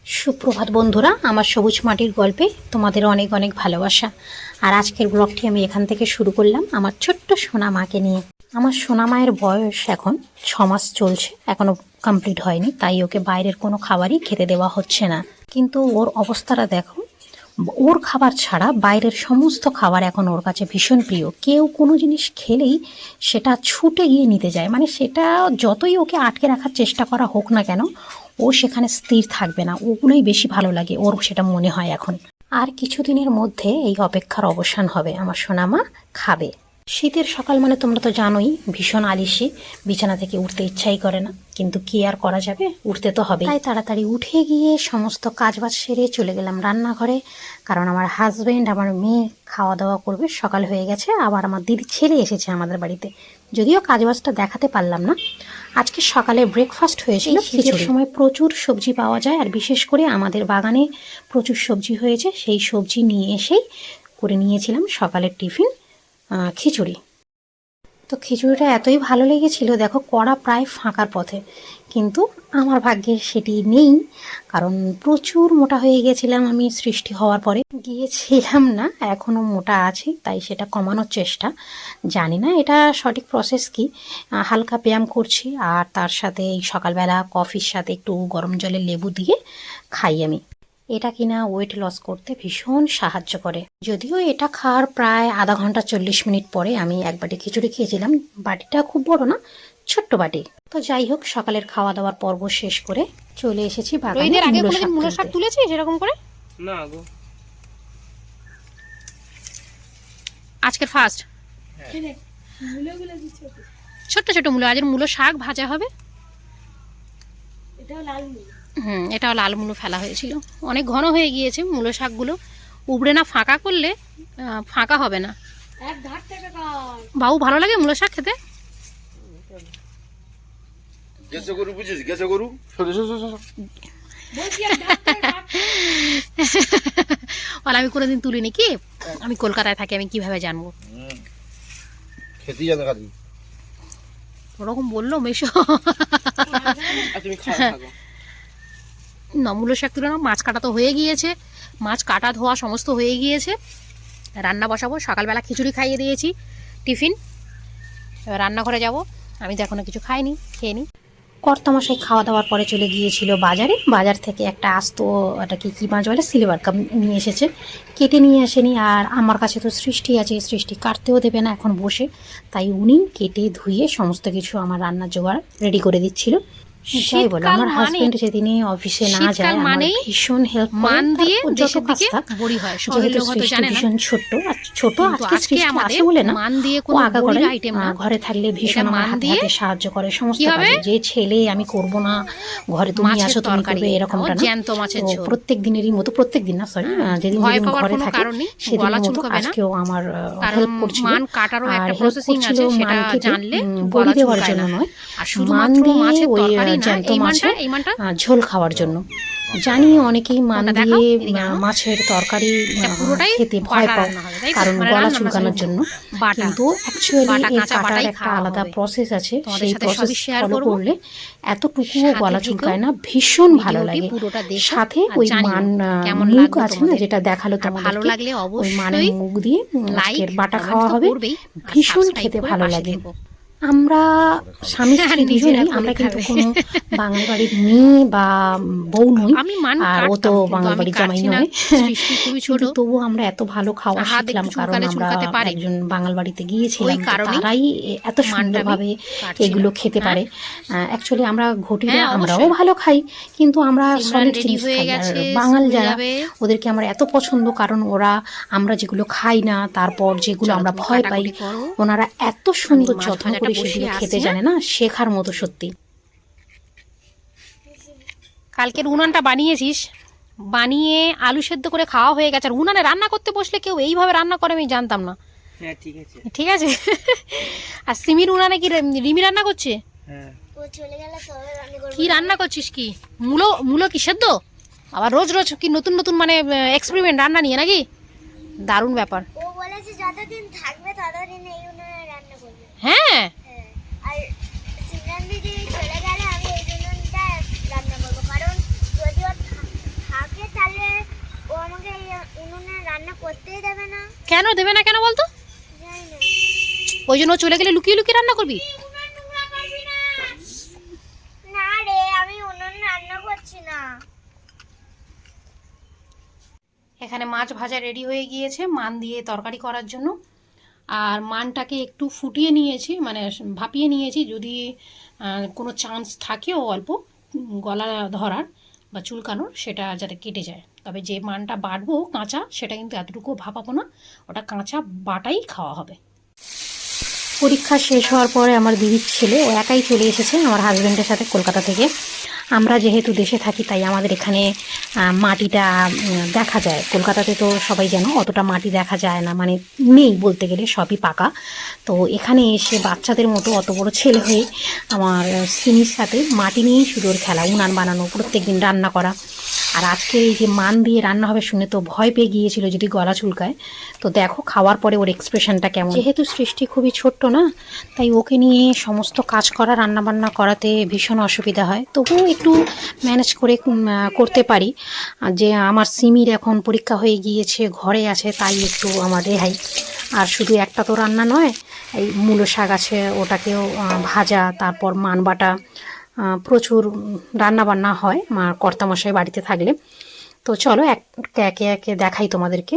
সুপ্রভাত বন্ধুরা, আমার সবুজ মাটির গল্পে তোমাদের অনেক অনেক ভালোবাসা। আর আজকের ব্লগটি আমি এখান থেকে শুরু করলাম আমার ছোট্ট সোনা মাকে নিয়ে। আমার সোনা মায়ের বয়স এখন 6 মাস চলছে, এখনও কমপ্লিট হয়নি, তাই ওকে বাইরের কোনো খাবারই খেতে দেওয়া হচ্ছে না। কিন্তু ওর অবস্থাটা দেখো, ওর খাবার ছাড়া বাইরের সমস্ত খাবার এখন ওর কাছে ভীষণ প্রিয়। কেউ কোনো জিনিস খেলেই সেটা ছুটে গিয়ে নিতে যায়, মানে সেটা যতই ওকে আটকে রাখার চেষ্টা করা হোক না কেন, ও সেখানে স্থির থাকবে না। ওগুলোই বেশি ভালো লাগে ওর, সেটা মনে হয় এখন। আর কিছুদিনের মধ্যে এই অপেক্ষার অবসান হবে, আমার সোনামা খাবে। শীতের সকাল মানে তোমরা তো জানোই, ভীষণ আলিশি, বিছানা থেকে উঠতে ইচ্ছাই করে না, কিন্তু কি আর করা যাবে, উঠতে তো হবে। তাই তাড়াতাড়ি উঠে গিয়ে সমস্ত কাজবাজ সেরে চলে গেলাম রান্নাঘরে, কারণ আমার হাজবেন্ড, আমার মেয়ে খাওয়া দাওয়া করবে। সকাল হয়ে গেছে, আবার আমার দিদি ছেলে এসেছে আমাদের বাড়িতে, যদিও কাজবাজটা দেখাতে পারলাম না। আজকে সকালে ব্রেকফাস্ট হয়েছিল। শীতের সময় প্রচুর সবজি পাওয়া যায়, আর বিশেষ করে আমাদের বাগানে প্রচুর সবজি হয়েছে। সেই সবজি নিয়ে এসেই করে নিয়েছিলাম সকালের টিফিন, খিচুড়ি। তো খিচুড়িটা এতই ভালো লেগেছিল, দেখো কড়া প্রায় ফাঁকার পথে, কিন্তু আমার ভাগ্যে সেটি নেই, কারণ প্রচুর মোটা হয়ে গেছিলাম আমি সৃষ্টি হওয়ার পরে। গিয়েছিলাম না, এখনও মোটা আছি, তাই সেটা কমানোর চেষ্টা। জানি না এটা সঠিক প্রসেস কি। হালকা ব্যায়াম করছি, আর তার সাথে এই সকালবেলা কফির সাথে একটু গরম জলে লেবু দিয়ে খাই আমি। এটা কিনা ওয়েট লস করতে ভীষণ সাহায্য করে। যদিও এটা খাওয়ার প্রায় আধা ঘন্টা 40 মিনিট পরে আমি এক বাটি খিচুড়ি খেয়েছিলাম। বাটিটা খুব বড় না, ছোট্ট বাটি। তো যাই হোক, সকালের খাওয়া দাওয়ার পর্ব শেষ করে চলে এসেছি বাগানে। আগে কোনোদিন মূলো শাক তুলেছিস এরকম করে? না গো, আজকের ফার্স্ট। ছোট্ট ছোট মূলো, আজের মূলো শাক ভাজা হবে। এটাও লাল মূলো ফেলা হয়েছিল, অনেক ঘন হয়ে গিয়েছে মূলো শাকগুলো। উবড়ে না ফাঁকা করলে ফাঁকা হবে না। বাবু ভালো লাগে মূলো শাক খেতে? আমি কোনোদিন তুলিনি। কি আমি কলকাতায় থাকি, আমি কিভাবে জানবো? ওরকম বললো মেশো। মূলো শাক তুলে না, মাছ কাটা তো হয়ে গিয়েছে, মাছ কাটা ধোয়া সমস্ত হয়ে গিয়েছে। রান্না বসাবো। সকালবেলা খিচুড়ি খাইয়ে দিয়েছি টিফিন, রান্নাঘরে যাব। আমি তো এখনো কিছু খাইনি, খেয়ে নিই। কর্তামশাই খাওয়া দাওয়ার পরে চলে গিয়েছিল বাজারে। বাজার থেকে একটা আস্ত, ওটাকে কী মাছ বলে, সিলভার কাপ নিয়ে এসেছে। কেটে নিয়ে আসেনি, আর আমার কাছে তো সৃষ্টি আছে, সৃষ্টি কাটতেও দেবে না এখন বসে, তাই উনি কেটে ধুয়ে সমস্ত কিছু আমার রান্নার জোগাড় রেডি করে দিচ্ছিল। যাই বলো, আমার হাজবেন্ড যেদিনই অফিসে না যায় আমার ভীষণ হেল্প মান দিয়ে যত কাজ থাক বড়ি হয়। যেহেতু সৃষ্টি ভীষণ ছোট্ট, আর ছোট আজকে সৃষ্টি আসে বলে না, মান দিয়ে কোনো বড়ি আইটেম না, ঘরে থাকলে ভীষণ আমার হাতে হাতে সাহায্য করে সমস্ত কাজে। যে ছেলে আমি করব না, ঘরে তুমি আসো তুমি করবে, এরকমটা না। প্রত্যেক দিনেরই মতো, প্রত্যেক দিন না সরি, যেদিন যেদিন ঘরে থাকে সেদিনের মতো আজকেও আমার হেল্প করছিল। আর হেল্প করছিল মানকে বড়ি দেওয়ার জন্য নয়, মান দিয়ে ওই জ্যান্ত মাছের ঝোল খাওয়ার জন্য। জানি অনেকেই মান দিয়ে মাছের তরকারি খেতে ভয় পায়, কারণ গলা চুলকানোর জন্য, কিন্তু অ্যাকচুয়ালি এই কাটার একটা আলাদা প্রসেস আছে। সেই প্রসেস ফলো করলে এতটুকুও গলা চুলকায় না, ভীষণ ভালো লাগে। সাথে ওই মান মুগ আছে না, যেটা দেখালো তোমাদেরকে, ওই মানের মুগ দিয়ে আজকের বাটা খাওয়া হবে, ভীষণ খেতে ভালো লাগে। আমরা স্বামী স্ত্রী দুজনেই, আমরা কিন্তু কোনো বাঙাল বাড়ির মেয়ে বা বউ নই, আর ও তো বাঙাল বাড়ির জামাই নয়, কিন্তু তবুও আমরা এত ভালো খাওয়া শিখলাম কারণ আমরা একজন বাঙাল বাড়িতে গিয়েছিলাম, তারাই এত সুন্দরভাবে এগুলো খেতে পারে। অ্যাকচুয়ালি আমরা ঘটিরা আমরাও ভালো খাই, কিন্তু আমরা সলিড জিনিস খাই। আর বাঙাল যারা, ওদেরকে আমরা এত পছন্দ, কারণ ওরা আমরা যেগুলো খাই না, তারপর যেগুলো আমরা ভয় পাই, ওনারা এত সুন্দর যত্ন করে সেগুলো খেতে জানে না, শেখার মতো সত্যি। কালকের উনানটা বানিয়েছিস, বানিয়ে আলু সেদ্ধ করে খাওয়া হয়ে গেছে। আর উনানে রান্না করতে বসলে কেউ এইভাবে রান্না করে আমি জানতাম না। হ্যাঁ ঠিক আছে, ঠিক আছে। আর সিমির উনানে কি রিমি রান্না করছে? হ্যাঁ। কি রান্না করছিস? কি মূলো? মূলো কি সেদ্ধ? আবার রোজ রোজ কি নতুন নতুন মানে এক্সপেরিমেন্ট রান্না নিয়ে নাকি? দারুণ ব্যাপার। ও বলেছে যতদিন থাকবে ততদিন এই উনানে রান্না করবে। হ্যাঁ, আর সিমরান দিদি চলে গেলে আমি এই উনানটা রান্না করবো, কারণ যদি রান্না করতেই দেবে না। কেন দেবে না কেন বলতো? জানি না। ওই জন্য ও চলে গেলে লুকিয়ে লুকিয়ে রান্না করবি? উনুন নোংরা করবি না। না রে, আমি উনুন রান্না করছি না। এখানে মাছ ভাজা রেডি হয়ে গিয়েছে মান দিয়ে তরকারি করার জন্য। আর মানটাকে একটু ফুটিয়ে নিয়েছি, মানে ভাপিয়ে নিয়েছি, যদি কোনো চান্স থাকেও অল্প গলা ধরার বা চুলকানোর, সেটা যাতে কেটে যায়। তবে যে মানটা বাটবো কাঁচা, সেটা কিন্তু এতটুকু ভাপাবো না, ওটা কাঁচা বাটাই খাওয়া হবে। পরীক্ষা শেষ হওয়ার পরে আমার দিদির ছেলে ও একাই চলে এসেছে আমার হাজব্যান্ডের সাথে কলকাতা থেকে। আমরা যেহেতু দেশে থাকি তাই আমাদের এখানে মাটিটা দেখা যায়। কলকাতাতে তো সবাই জানো অতটা মাটি দেখা যায় না, মানে নেই বলতে গেলে, সবই পাকা। তো এখানে এসে বাচ্চাদের মতো অত বড় ছেলে হয়ে আমার সিনির সাথে মাটি নিয়েই শুধু ওর খেলা, উনান বানানো, প্রত্যেকদিন রান্না করা। আর আজকে এই যে মান দিয়ে রান্না হবে শুনে তো ভয় পেয়ে গিয়েছিল যদি গলা চুলকায়। তো দেখো খাওয়ার পরে ওর এক্সপ্রেশনটা কেমন। যেহেতু সৃষ্টি খুবই ছোট্ট না, তাই ওকে নিয়ে সমস্ত কাজ করা, রান্নাবান্না করাতে ভীষণ অসুবিধা হয়। তবুও একটু ম্যানেজ করে করতে পারি। যে আমার সিমির এখন পরীক্ষা হয়ে গিয়েছে, ঘরে আছে, তাই একটু আমার রেহাই। আর শুধু একটা তো রান্না নয়, এই মূলো শাক আছে, ওটাকেও ভাজা, তারপর মান বাটা, প্রচুর রান্না বান্না হয় মা কর্তামশাই বাড়িতে থাকলে। তো চলো একে একে দেখাই তোমাদেরকে।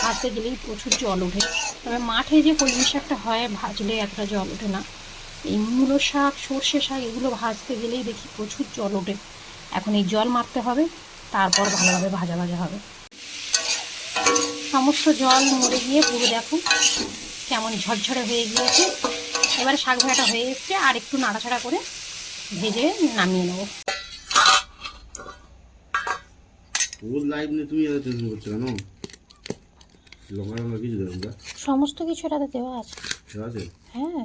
ভাজতে গেলেই প্রচুর জল ওঠে, তবে মাঠে যে কলমি শাকটা হয় ভাজলে এতটা জল ওঠে না। এই মূলো শাক, সর্ষে শাক, এগুলো ভাজতে গেলেই দেখি প্রচুর জল ওঠে। এখন এই জল মারতে হবে, তারপর ভালোভাবে ভাজা ভাজা হবে। সমস্ত জল মরে গিয়ে পুরো দেখো কেমন ঝরঝরে হয়ে গিয়েছে। এবারে শাক ভাজাটা হয়ে এসছে, আর একটু নাড়াচাড়া করে ভেজে নামিয়ে নেবো। সমস্ত কিছু এটাতে দেওয়া আছে। হ্যাঁ,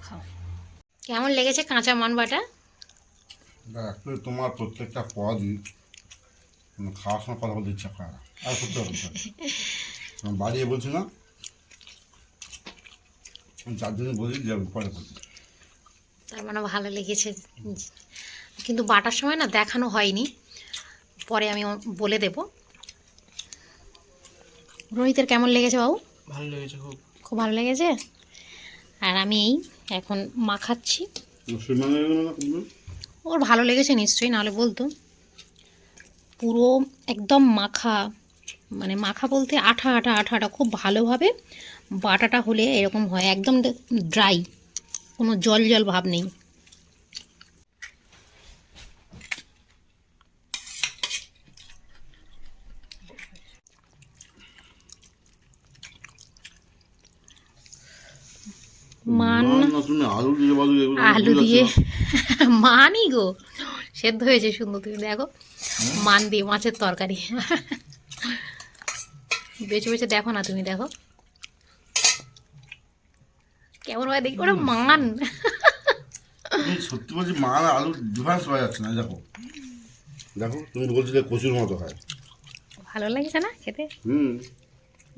খাও। কেমন লেগেছে কাঁচা মান বাটা? তোমার প্রত্যেকটা পদই খাওয়ার সময় কথা বলতে ইচ্ছা করে না। আর সত্যি কথা বাড়িয়ে বলছি না, যার জন্য বলি যাবে পরে বলছি। তার মানে ভালো লেগেছে, কিন্তু বাটার সময় না দেখানো হয়নি, পরে আমি বলে দেব। রোহিতের কেমন লেগেছে বাবু? ভালো লেগেছে, খুব খুব ভালো লেগেছে। আর আমি এই এখন মাখাচ্ছি। ওর ভালো লেগেছে নিশ্চয়ই, নাহলে বলতো। পুরো একদম মাখা, মানে মাখা বলতে আঠা আঠা আঠা আঠা, খুব ভালোভাবে বাটাটা হলে এরকম হয়, একদম ড্রাই, কোনো জল জল ভাব নেই। মান আলু দিয়ে মানই গো সেদ্ধ হয়েছে সুন্দর, তুমি দেখো মান দিয়ে মাছের তরকারি বেছে বেছে দেখো না, তুমি দেখো কেমন হয় দেখি, ওরা মান। সত্যি বলছি, মান আর আলুর ডিফারেন্স পাওয়া যাচ্ছে না। দেখো দেখো, তুমি বলছিলে কচুর মতো হয়। ভালো লাগছে না খেতে?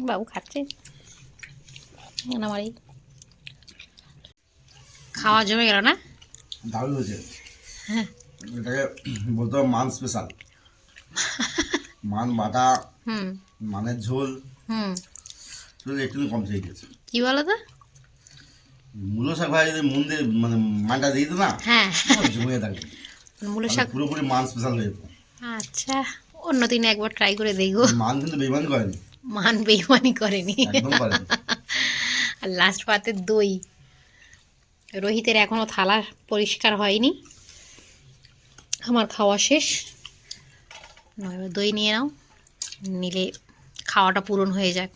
বাবু খাচ্ছে আমার, এই খাওয়া জমে গেল না? দারুণ হয়েছে। এটাকে বলতে হবে মান স্পেশাল। মান বাটা, মানের ঝোল, একটু কম চেয়ে গেছে। কি বলো তো? মূলো শাক ভাই যদি মন দিয়ে মানে মানটা দিয়ে দিত না, হ্যাঁ জমে থাকবে, মূলো শাক পুরোপুরি মান স্পেশাল হয়ে যেত। আচ্ছা, অন্য দিনে একবার ট্রাই করে দেখবো। মান কিন্তু বেইমানি করেনি, মান বেইমানি করেনি, একদম করেনি। আর লাস্ট পাতে দই। রোহিতের এখনো থালা পরিষ্কার হয়নি, আমার খাওয়া শেষ। দই নিয়ে নাও, নিলে খাওয়াটা পূরণ হয়ে যাক।